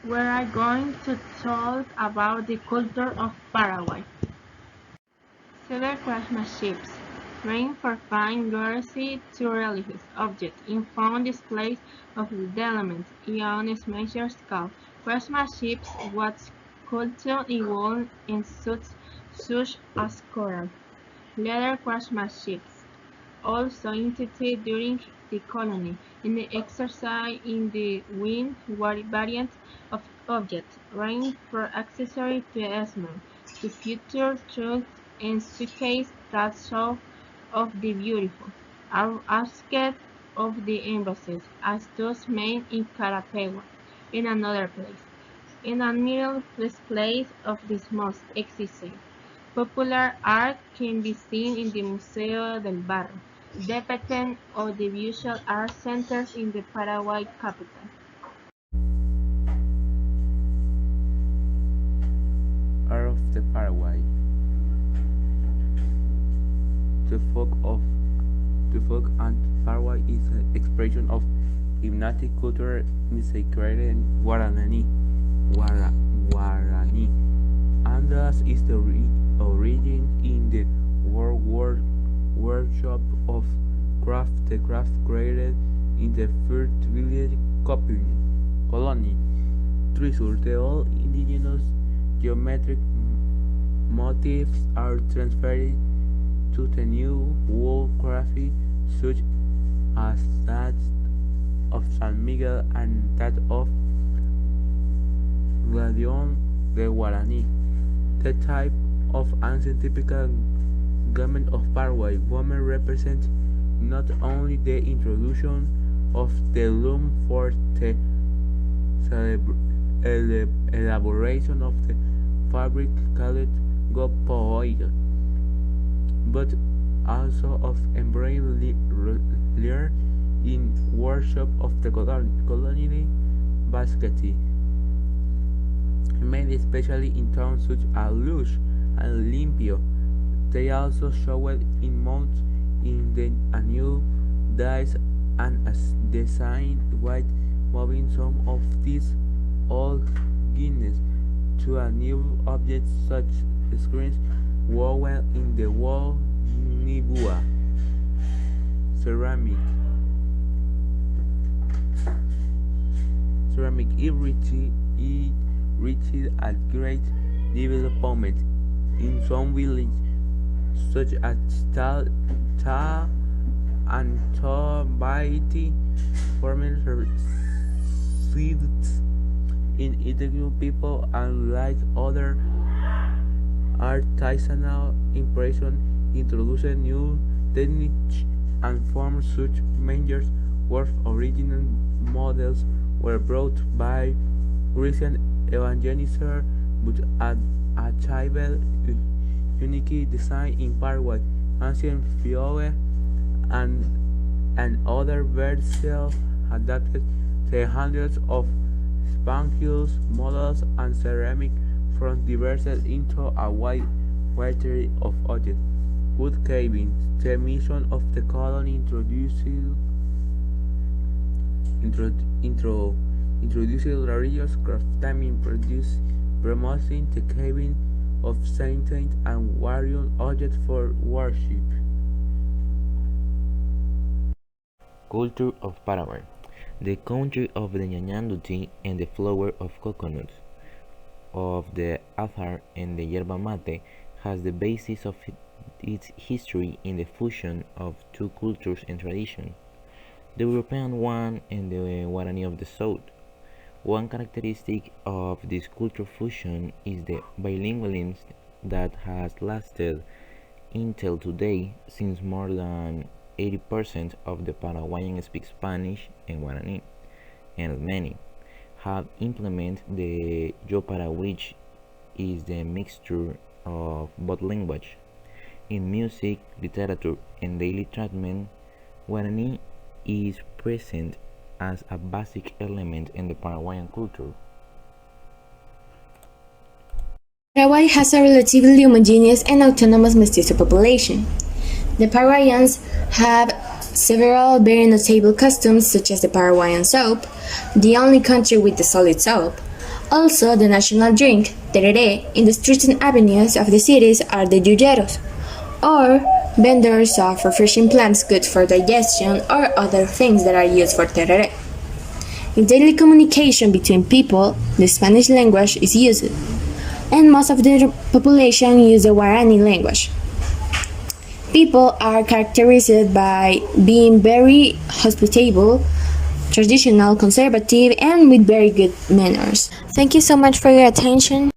where I'm going to talk about the culture of Paraguay. Cedar craftsmanships, range for fine glossy to religious objects in found displays of the elements on a major scale. Craftsmanship was culture evolved in such as coral. Leather craftsmanship, also instituted during the colony, in the exercise in the wind variants of objects, ranging from accessory to small, to future trunks and suitcases that show of the beautiful, are asked of the embassies, as those made in Carapeua, in another place, in a middle place of this most exciting. Popular art can be seen in the Museo del Barro, dependent of the visual art centers in the Paraguay capital. Art of the Paraguay. The folk and Paraguay is an expression of hypnotic culture masqueraded in Guarani. And thus is the origin in the workshop of craft. The craft created in the first village colony. Treasure, the old indigenous geometric motifs are transferred to the new wool crafty, such as that of San Miguel and that of Gladion de Guarani. The type of ancient typical garment of Paraguay women represent not only the introduction of the loom for the elaboration of the fabric called gopoiga, but also of embroidery in workshop of the colony basketing, made especially in towns such as Luz and Limpio. They also showed in mounts in a new dyes and as designed white, moving some of these old Guinness to a new object such screens woven in the wall nibua ceramic it reached a great development in some villages such as Ta and Tobaiti, forming seeds in individual people, and like other artisanal impression, introduced new techniques and forms such majors where original models were brought by Christian evangelizers, but achieved unique design in Paraguay. Ancient Fioe and other versions adapted the hundreds of spangles, models, and ceramic from diverse into a wide variety of objects. Wood carving. The mission of the colony introduced religious craftsmen, promoting the carving of saints and warrior objects for worship. Culture of Paraguay, the country of the ñañando tea and the flower of coconut, of the azar and the yerba mate, has the basis of its history in the fusion of two cultures and traditions, the European one and the Guarani of the South. One characteristic of this culture fusion is the bilingualism that has lasted until today, since more than 80% of the Paraguayans speak Spanish and Guarani, and many have implemented the Yopara, which is the mixture of both languages. In music, literature, and daily treatment, Guarani is present as a basic element in the Paraguayan culture. Paraguay has a relatively homogeneous and autonomous mestizo population. The Paraguayans have several very notable customs, such as the Paraguayan soap, the only country with the solid soap, Also, the national drink, tereré, in the streets and avenues of the cities are the yuyeros, or vendors of refreshing plants good for digestion or other things that are used for tereré. In daily communication between people, the Spanish language is used, and most of the population use the Guarani language. People are characterized by being very hospitable, traditional, conservative, and with very good manners. Thank you so much for your attention.